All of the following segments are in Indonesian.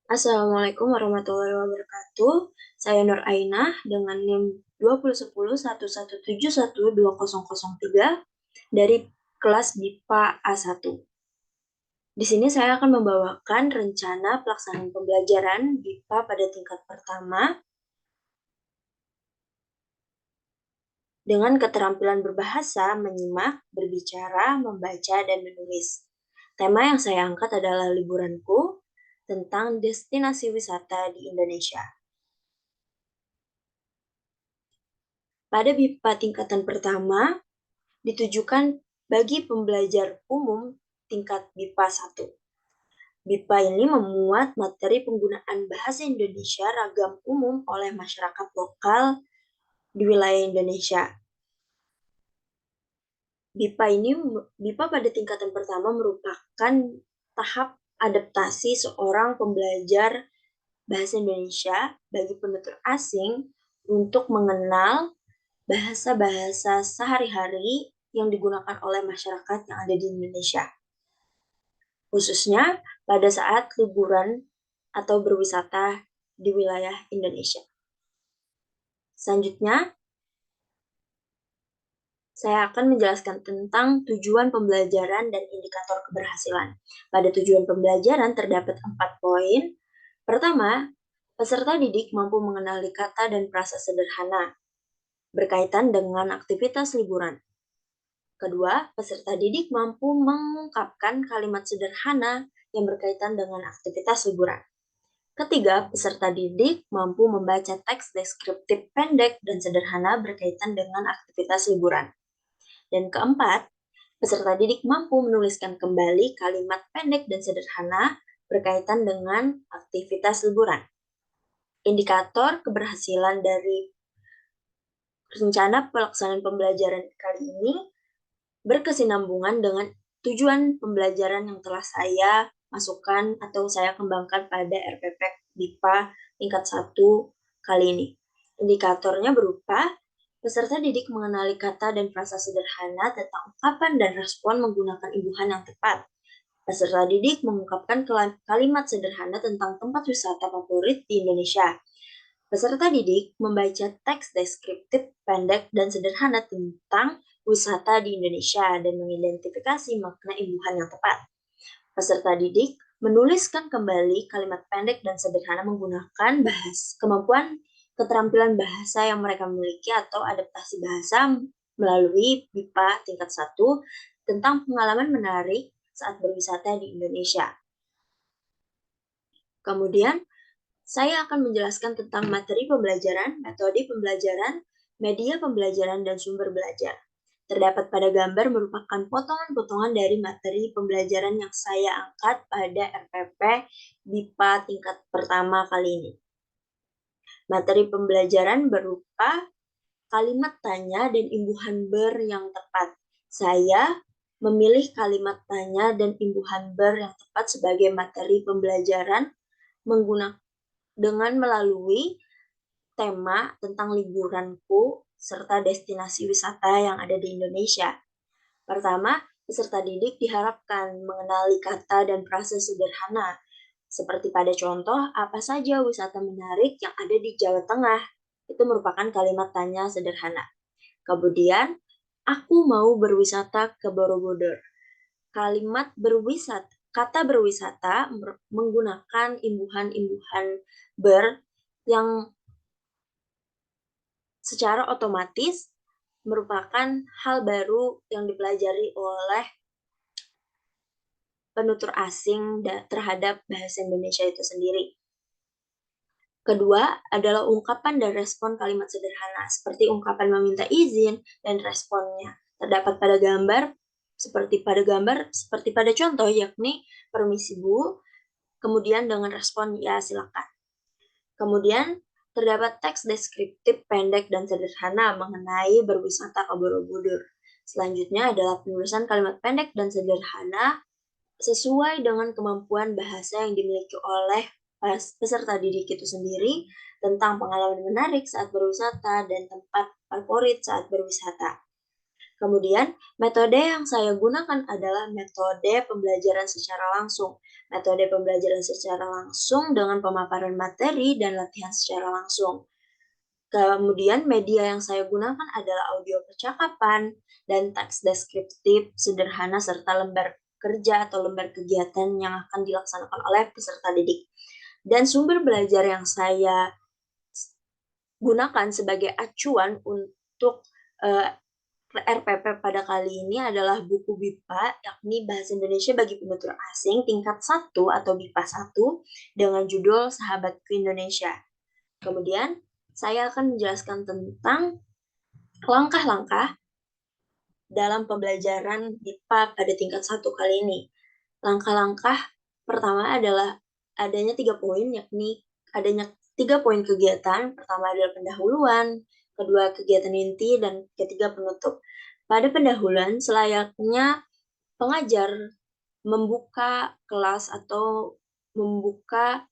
Assalamualaikum warahmatullahi wabarakatuh. Saya Nur Ainah dengan NIM 201011712003 dari kelas BIPA A1. Di sini saya akan membawakan rencana pelaksanaan pembelajaran BIPA pada tingkat pertama dengan keterampilan berbahasa, menyimak, berbicara, membaca, dan menulis. Tema yang saya angkat adalah liburanku tentang destinasi wisata di Indonesia. Pada BIPA tingkatan pertama, ditujukan bagi pembelajar umum tingkat BIPA 1. BIPA ini memuat materi penggunaan bahasa Indonesia ragam umum oleh masyarakat lokal di wilayah Indonesia. BIPA pada tingkatan pertama merupakan tahap adaptasi seorang pembelajar bahasa Indonesia bagi penutur asing untuk mengenal bahasa-bahasa sehari-hari yang digunakan oleh masyarakat yang ada di Indonesia, khususnya pada saat liburan atau berwisata di wilayah Indonesia. Selanjutnya, saya akan menjelaskan tentang tujuan pembelajaran dan indikator keberhasilan. Pada tujuan pembelajaran terdapat 4 poin. Pertama, peserta didik mampu mengenali kata dan frasa sederhana berkaitan dengan aktivitas liburan. Kedua, peserta didik mampu mengungkapkan kalimat sederhana yang berkaitan dengan aktivitas liburan. Ketiga, peserta didik mampu membaca teks deskriptif pendek dan sederhana berkaitan dengan aktivitas liburan. Dan keempat, peserta didik mampu menuliskan kembali kalimat pendek dan sederhana berkaitan dengan aktivitas liburan. Indikator keberhasilan dari rencana pelaksanaan pembelajaran kali ini berkesinambungan dengan tujuan pembelajaran yang telah saya masukkan atau saya kembangkan pada RPP BIPA tingkat 1 kali ini. Indikatornya berupa peserta didik mengenali kata dan frasa sederhana tentang ungkapan dan respon menggunakan imbuhan yang tepat. Peserta didik mengungkapkan kalimat sederhana tentang tempat wisata favorit di Indonesia. Peserta didik membaca teks deskriptif pendek dan sederhana tentang wisata di Indonesia dan mengidentifikasi makna imbuhan yang tepat. Peserta didik menuliskan kembali kalimat pendek dan sederhana menggunakan kemampuan keterampilan bahasa yang mereka miliki atau adaptasi bahasa melalui BIPA tingkat 1 tentang pengalaman menarik saat berwisata di Indonesia. Kemudian, saya akan menjelaskan tentang materi pembelajaran, metode pembelajaran, media pembelajaran, dan sumber belajar. Terdapat pada gambar merupakan potongan-potongan dari materi pembelajaran yang saya angkat pada RPP BIPA tingkat pertama kali ini. Materi pembelajaran berupa kalimat tanya dan imbuhan ber yang tepat. Saya memilih kalimat tanya dan imbuhan ber yang tepat sebagai materi pembelajaran dengan melalui tema tentang liburanku serta destinasi wisata yang ada di Indonesia. Pertama, peserta didik diharapkan mengenali kata dan frasa sederhana, seperti pada contoh, apa saja wisata menarik yang ada di Jawa Tengah. Itu merupakan kalimat tanya sederhana. Kemudian, aku mau berwisata ke Borobudur. Kata berwisata menggunakan imbuhan-imbuhan ber yang secara otomatis merupakan hal baru yang dipelajari oleh penutur asing terhadap bahasa Indonesia itu sendiri. Kedua adalah ungkapan dan respon kalimat sederhana, seperti ungkapan meminta izin dan responnya. Terdapat pada gambar, seperti pada contoh, yakni permisi Bu, kemudian dengan respon ya silakan. Kemudian terdapat teks deskriptif pendek dan sederhana mengenai berwisata ke Borobudur. Selanjutnya adalah penulisan kalimat pendek dan sederhana sesuai dengan kemampuan bahasa yang dimiliki oleh peserta didik itu sendiri tentang pengalaman menarik saat berwisata dan tempat favorit saat berwisata. Kemudian, metode yang saya gunakan adalah metode pembelajaran secara langsung. Metode pembelajaran secara langsung dengan pemaparan materi dan latihan secara langsung. Kemudian media yang saya gunakan adalah audio percakapan dan teks deskriptif sederhana serta lembar kerja atau lembar kegiatan yang akan dilaksanakan oleh peserta didik. Dan sumber belajar yang saya gunakan sebagai acuan untuk RPP pada kali ini adalah buku BIPA, yakni Bahasa Indonesia bagi Penutur Asing tingkat 1 atau BIPA 1 dengan judul Sahabatku Indonesia. Kemudian, saya akan menjelaskan tentang langkah-langkah dalam pembelajaran BIPA pada tingkat 1 kali ini. Langkah-langkah pertama adalah adanya 3 poin, yakni adanya 3 poin kegiatan. Pertama adalah pendahuluan, kedua kegiatan inti, dan ketiga penutup. Pada pendahuluan, selayaknya pengajar membuka kelas atau membuka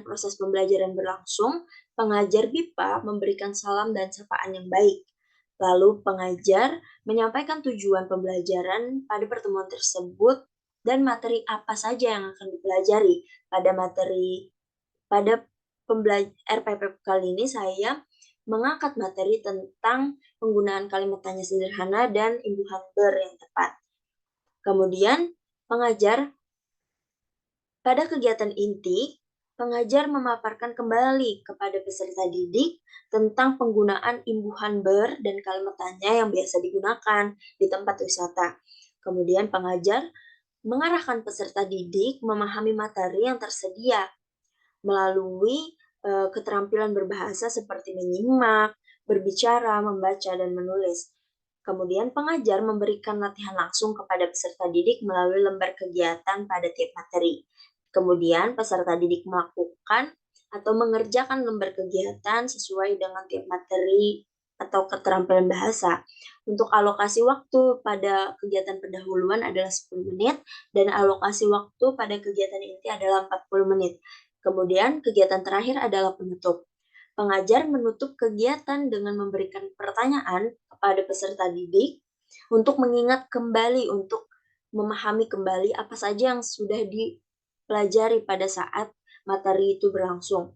proses pembelajaran berlangsung, pengajar BIPA memberikan salam dan sapaan yang baik. Lalu pengajar menyampaikan tujuan pembelajaran pada pertemuan tersebut dan materi apa saja yang akan dipelajari. Pada RPP kali ini saya mengangkat materi tentang penggunaan kalimat tanya sederhana dan imbuhan ber yang tepat. Kemudian pengajar pada kegiatan inti, pengajar memaparkan kembali kepada peserta didik tentang penggunaan imbuhan ber dan kalimat tanya yang biasa digunakan di tempat wisata. Kemudian pengajar mengarahkan peserta didik memahami materi yang tersedia melalui keterampilan berbahasa seperti menyimak, berbicara, membaca, dan menulis. Kemudian pengajar memberikan latihan langsung kepada peserta didik melalui lembar kegiatan pada tiap materi. Kemudian peserta didik melakukan atau mengerjakan lembar kegiatan sesuai dengan tiap materi atau keterampilan bahasa. Untuk alokasi waktu pada kegiatan pendahuluan adalah 10 menit dan alokasi waktu pada kegiatan inti adalah 40 menit. Kemudian kegiatan terakhir adalah penutup. Pengajar menutup kegiatan dengan memberikan pertanyaan kepada peserta didik untuk mengingat kembali, untuk memahami kembali apa saja yang sudah dipelajari pada saat materi itu berlangsung.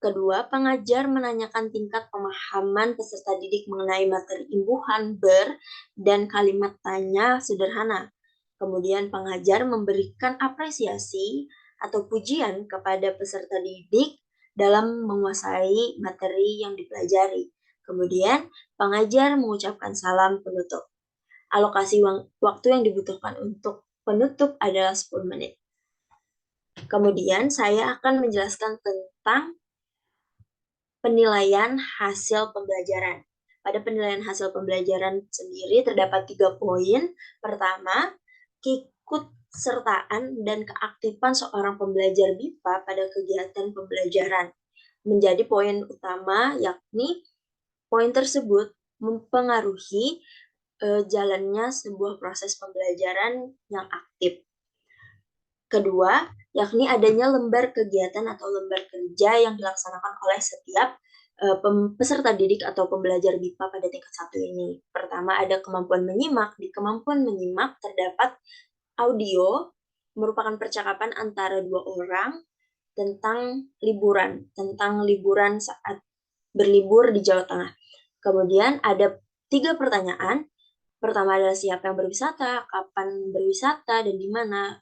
Kedua, pengajar menanyakan tingkat pemahaman peserta didik mengenai materi imbuhan, ber, dan kalimat tanya sederhana. Kemudian pengajar memberikan apresiasi atau pujian kepada peserta didik dalam menguasai materi yang dipelajari. Kemudian pengajar mengucapkan salam penutup. Alokasi waktu yang dibutuhkan untuk penutup adalah 10 menit. Kemudian saya akan menjelaskan tentang penilaian hasil pembelajaran. Pada penilaian hasil pembelajaran sendiri terdapat 3 poin. Pertama, keikutsertaan dan keaktifan seorang pembelajar BIPA pada kegiatan pembelajaran menjadi poin utama, yakni poin tersebut mempengaruhi jalannya sebuah proses pembelajaran yang aktif. Kedua, yakni adanya lembar kegiatan atau lembar kerja yang dilaksanakan oleh setiap peserta didik atau pembelajar BIPA pada tingkat 1 ini. Pertama, ada kemampuan menyimak. Di kemampuan menyimak terdapat audio, merupakan percakapan antara 2 orang tentang liburan saat berlibur di Jawa Tengah. Kemudian ada 3 pertanyaan. Pertama adalah siapa yang berwisata, kapan berwisata, dan di mana.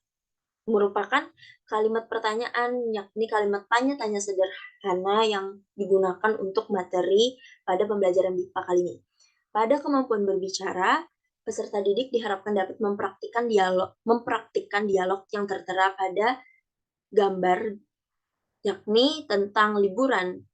Merupakan kalimat pertanyaan, yakni kalimat tanya-tanya sederhana yang digunakan untuk materi pada pembelajaran BIPA kali ini. Pada kemampuan berbicara, peserta didik diharapkan dapat mempraktikkan dialog yang tertera pada gambar, yakni tentang liburan.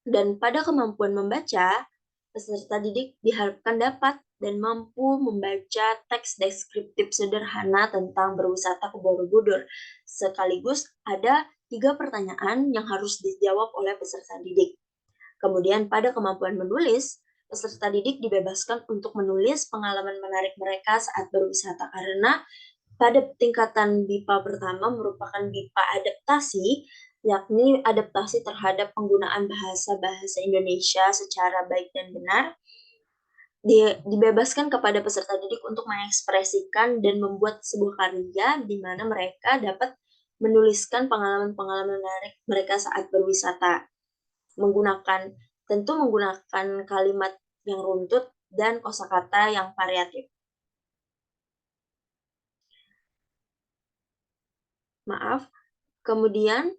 Dan pada kemampuan membaca, peserta didik diharapkan dapat dan mampu membaca teks deskriptif sederhana tentang berwisata ke Borobudur. Sekaligus ada 3 pertanyaan yang harus dijawab oleh peserta didik. Kemudian pada kemampuan menulis, peserta didik dibebaskan untuk menulis pengalaman menarik mereka saat berwisata karena pada tingkatan BIPA pertama merupakan BIPA adaptasi, yakni adaptasi terhadap penggunaan bahasa-bahasa Indonesia secara baik dan benar. dibebaskan kepada peserta didik untuk mengekspresikan dan membuat sebuah karya di mana mereka dapat menuliskan pengalaman-pengalaman menarik mereka saat berwisata, menggunakan menggunakan kalimat yang runtut dan kosakata yang variatif. Maaf. Kemudian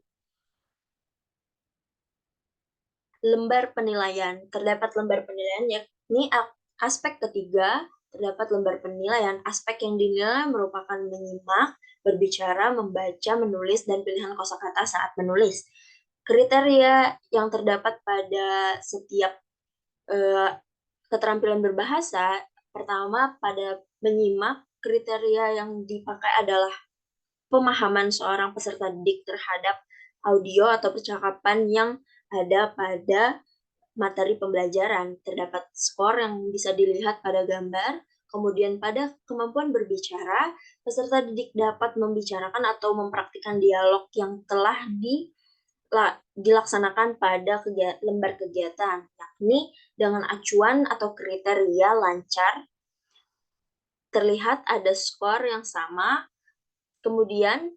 lembar penilaian. Terdapat lembar penilaian yakni aspek ketiga, terdapat lembar penilaian. Aspek yang dinilai merupakan menyimak, berbicara, membaca, menulis, dan pilihan kosakata saat menulis. Kriteria yang terdapat pada setiap eh, keterampilan berbahasa, pertama pada menyimak, kriteria yang dipakai adalah pemahaman seorang peserta didik terhadap audio atau percakapan yang ada pada materi pembelajaran. Terdapat skor yang bisa dilihat pada gambar. Kemudian pada kemampuan berbicara, peserta didik dapat membicarakan atau mempraktikkan dialog yang telah dilaksanakan pada lembar kegiatan, yakni dengan acuan atau kriteria lancar, terlihat ada skor yang sama. Kemudian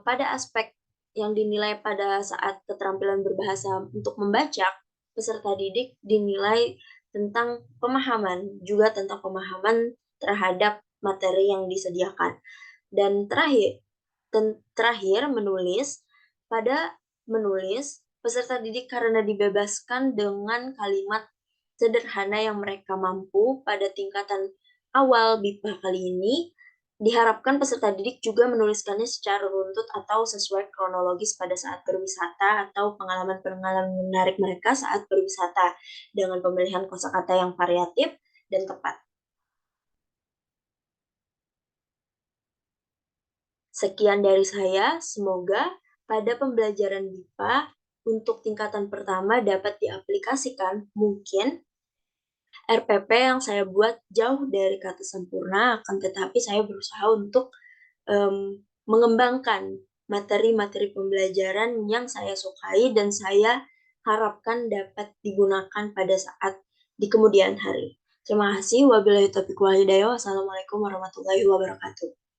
pada aspek yang dinilai pada saat keterampilan berbahasa untuk membaca, peserta didik dinilai tentang pemahaman, juga tentang pemahaman terhadap materi yang disediakan. Dan terakhir menulis, pada menulis, peserta didik karena dibebaskan dengan kalimat sederhana yang mereka mampu pada tingkatan awal BIPA kali ini, diharapkan peserta didik juga menuliskannya secara runtut atau sesuai kronologis pada saat berwisata atau pengalaman-pengalaman menarik mereka saat berwisata dengan pemilihan kosakata yang variatif dan tepat. Sekian dari saya, semoga pada pembelajaran BIPA untuk tingkatan pertama dapat diaplikasikan. Mungkin RPP yang saya buat jauh dari kata sempurna, akan tetapi saya berusaha untuk um, mengembangkan materi-materi pembelajaran yang saya sukai dan saya harapkan dapat digunakan pada saat di kemudian hari. Terima kasih. Wabillahi taufiq wal hidayah. Wassalamualaikum warahmatullahi wabarakatuh.